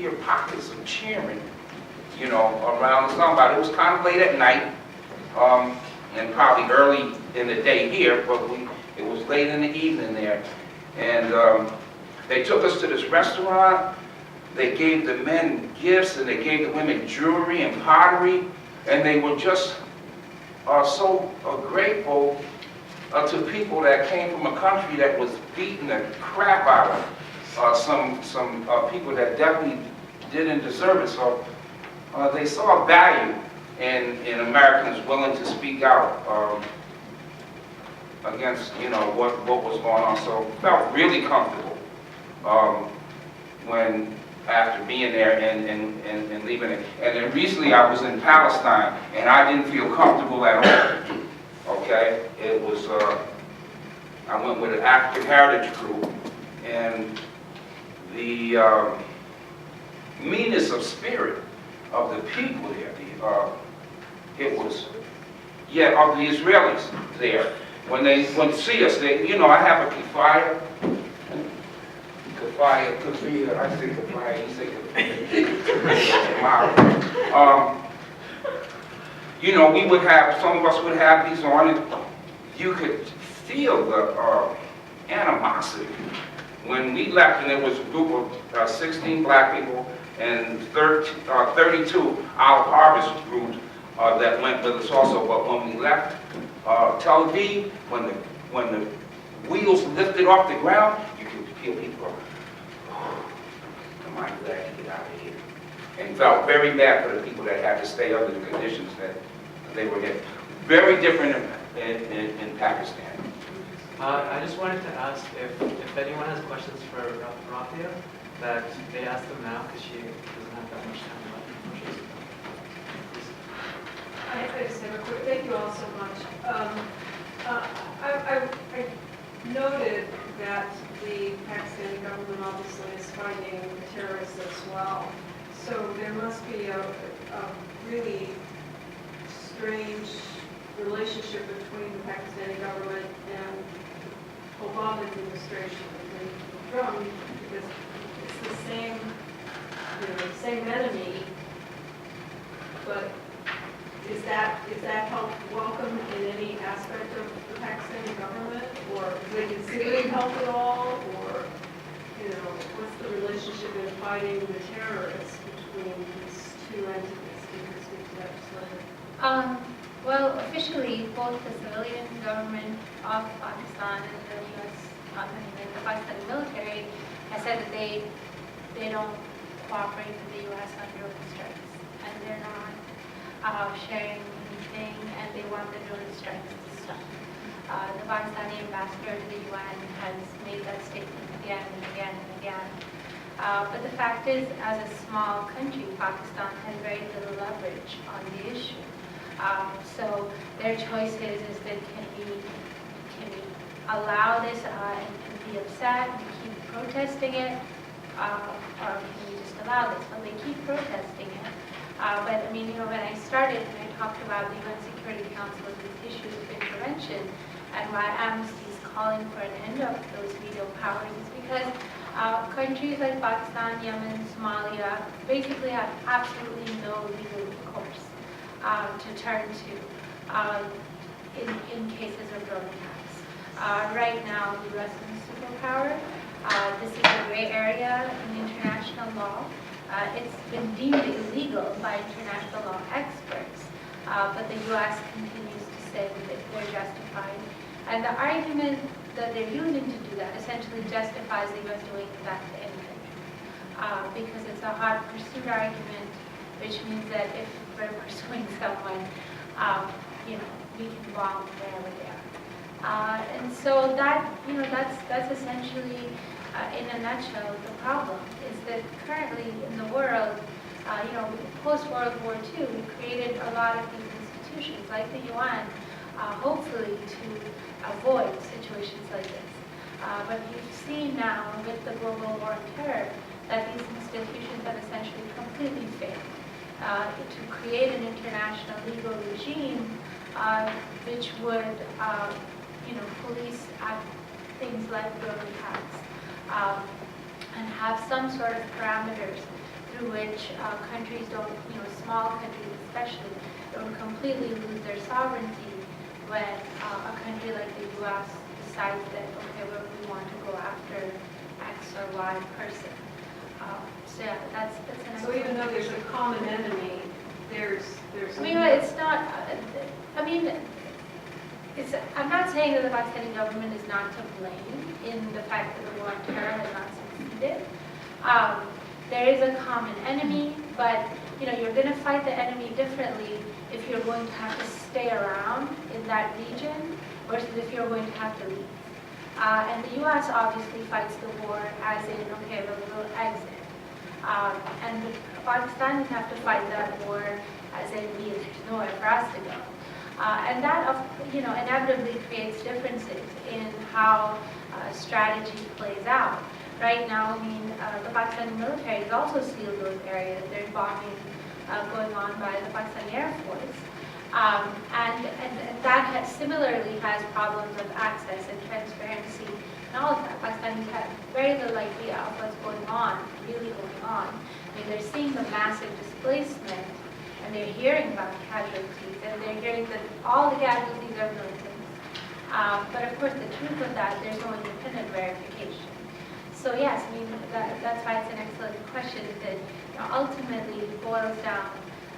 hear pockets of cheering, you know, around somebody. It was kind of late at night, and probably early in the day here, but it was late in the evening there. And they took us to this restaurant. They gave the men gifts, and they gave the women jewelry and pottery, and they were just so grateful to people that came from a country that was beating the crap out of some people that definitely didn't deserve it. So they saw value in Americans willing to speak out against, you know, what was going on. So felt really comfortable when after being there and leaving it. And then recently I was in Palestine, and I didn't feel comfortable at all. Okay, it was I went with an African Heritage group, and the meanness of spirit of the people there, it was, yeah, of the Israelis there. When they see us, they, you know, I have a kafaya, I say kafaya, you say kafaya. You know, we would have, some of us would have these on, and you could feel the animosity. When we left, and there was a group of 16 black people and 32 Olive Harvest groups that went with us also. But when we left Tel Aviv, when the wheels lifted off the ground, you could feel people going, oh, am I glad to get out of here? And felt very bad for the people that had to stay under the conditions that they were in. Very different in Pakistan. I just wanted to ask if anyone has questions for Rafia, that they ask them now, because she doesn't have that much time left. I just have a quick, thank you all so much. I noted that the Pakistani government obviously is fighting terrorists as well. So there must be a really strange relationship between the Pakistani government and Obama administration and Trump, because it's the same, you know, same enemy. But is that help welcome in any aspect of the Pakistani government, or do they consider it help at all, or, you know, what's the relationship in fighting the terrorists between these two entities? Can you speak to that just a little? Well, officially, both the civilian government of Pakistan and the U.S., and the Pakistani military has said that they don't cooperate with the U.S. on drone strikes, and they're not sharing anything, and they want the drone strikes to stop. The Pakistani ambassador to the UN has made that statement again and again and again. But the fact is, as a small country, Pakistan has very little leverage on the issue. So their choice is that can we allow this and be upset and keep protesting it, or can we just allow this? Well, they keep protesting it. But I mean, you know, when I started and I talked about the UN Security Council's issues of intervention and why Amnesty is calling for an end of those veto powers, is because countries like Pakistan, Yemen, Somalia basically have absolutely no legal recourse to turn to in cases of drone attacks. Right now, the U.S. is a superpower. This is a gray area in international law. It's been deemed illegal by international law experts, but the U.S. continues to say that they're justified. And the argument that they're using to do that essentially justifies the U.S. doing that to any country, because it's a hot pursuit argument, which means that if we're pursuing someone, you know, we can bomb wherever they are. And so that, you know, that's essentially, in a nutshell, the problem is that currently in the world, you know, post-World War II, we created a lot of these institutions like the UN, hopefully to avoid situations like this. But you've seen now with the global war on terror that these institutions have essentially completely failed to create an international legal regime which would, you know, police things like drone attacks. and have some sort of parameters through which countries don't, small countries especially, don't completely lose their sovereignty when a country like the U.S. decides that, okay, well, we want to go after X or Y person. So yeah, that's an So even though there's a common enemy, there's. I mean, it's not. I'm not saying that the Pakistani government is not to blame in the fact that the war on terror has not succeeded. There is a common enemy, but you're going to fight the enemy differently if you're going to have to stay around in that region versus if you're going to have to leave. And the U.S. obviously fights the war as in, okay, we'll exit. And the Pakistanis have to fight that war as in, there's nowhere for us to go. And that, inevitably creates differences in how strategy plays out. Right now, the Pakistani military has also sealed those areas. There's bombing going on by the Pakistani Air Force. And that similarly has problems of access and transparency and all of that. Pakistanis have very little idea of what's really going on. They're seeing the massive displacement, and they're hearing about casualties, and they're hearing that all the casualties are militants. But of course, the truth of that, there's no independent verification. So yes, that's why it's an excellent question, that ultimately it boils down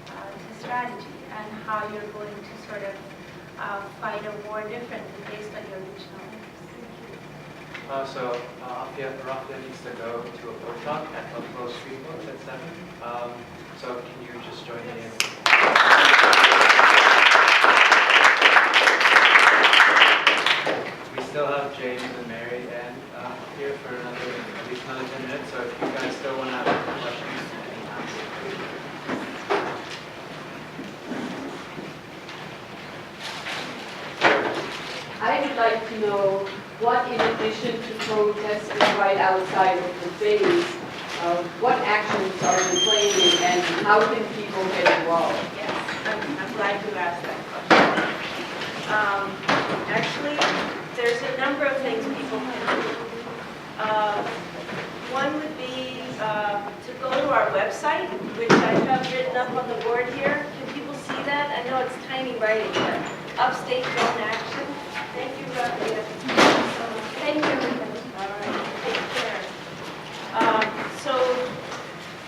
to strategy and how you're going to sort of fight a war differently based on your regional interests. So Rafia needs to go to a book talk at Buffalo Street Books at 7. So can you just join me in? We still have James and Mary and here for at least another 10 minutes. So if you guys still want to ask questions, you can ask. I would like to know what, in addition to protesting right outside of the base, what actions are you playing and how can people get involved? Yes, I'm glad you asked that question. Actually, there's a number of things people can do. One would be to go to our website, which I have written up on the board here. Can people see that? I know it's tiny writing, but Upstate Zone Action. Thank you, Rafia. Thank you, everybody. All right, take care. So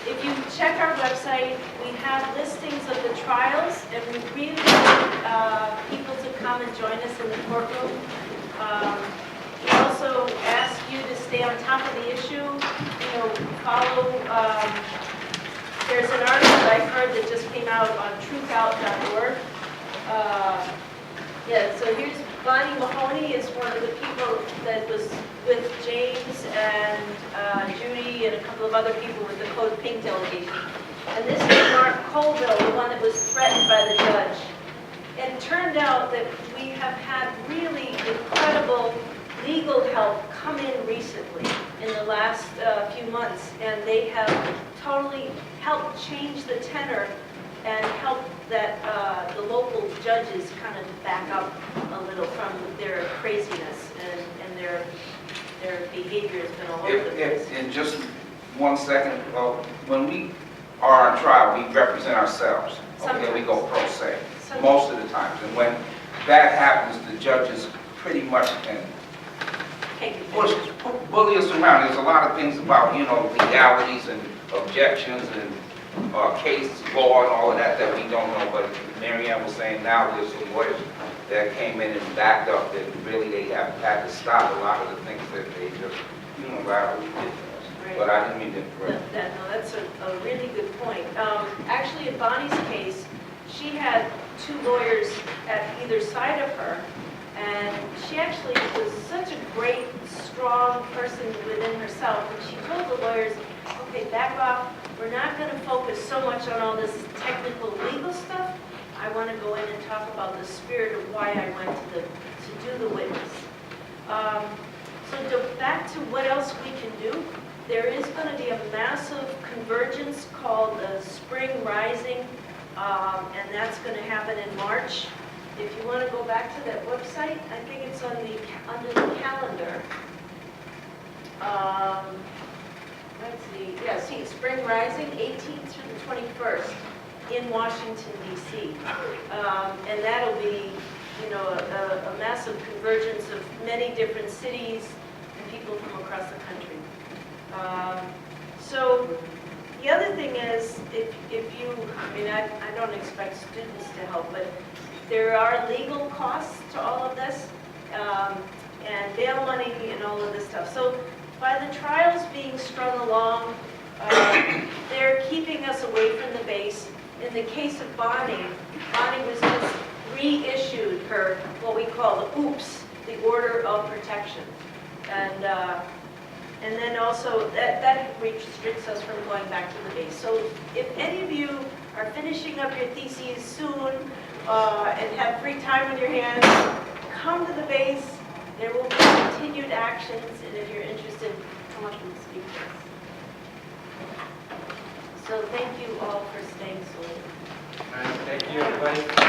if you check our website, we have listings of the trials, and we really need people to come and join us in the courtroom. We also ask you to stay on top of the issue, follow, there's an article I've heard that just came out on truthout.org. So here's Bonnie Mahoney is one of the people that was with James and Judy and a couple of other people with the Code Pink delegation. And this is Mark Colville, the one that was threatened by the judge. It turned out that we have had really incredible legal help come in recently in the last few months, and they have totally helped change the tenor and help that the local judges kind of back up a little from their craziness and their behavior has been all over the place. In just 1 second, when we are on trial, we represent ourselves. Okay, we go pro se most of the times, and when that happens, the judges pretty much can bully us around. There's a lot of things about legalities and objections and case law and all of that that we don't know, but Marianne was saying now there's some lawyers that came in and backed up that really they have had to stop a lot of the things that they just unilaterally did to us. Right. But I didn't mean to interrupt. That's a really good point. Actually, in Bonnie's case, she had 2 lawyers at either side of her, and she actually was such a great, strong person within herself, and she told the lawyers, okay, back off. We're not going to focus so much on all this technical legal stuff. I want to go in and talk about the spirit of why I went to do the witness. So back to what else we can do. There is going to be a massive convergence called the Spring Rising, and that's going to happen in March. If you want to go back to that website, I think it's on under the calendar. let's see, yeah, see, Spring Rising, 18th through the 21st in Washington DC. And that'll be, you know, a massive convergence of many different cities and people from across the country. So the other thing is, if you, I mean, I don't expect students to help, but there are legal costs to all of this, and bail money and all of this stuff. So by the trials being strung along, they're keeping us away from the base. In the case of Bonnie, Bonnie was just reissued her, what we call the OOPS, the Order of Protection. And then also, that restricts us from going back to the base. So if any of you are finishing up your theses soon and have free time on your hands, come to the base. There will be continued actions, and if you're interested, come up and speak to us. So thank you all for staying so late. Thank you, everybody.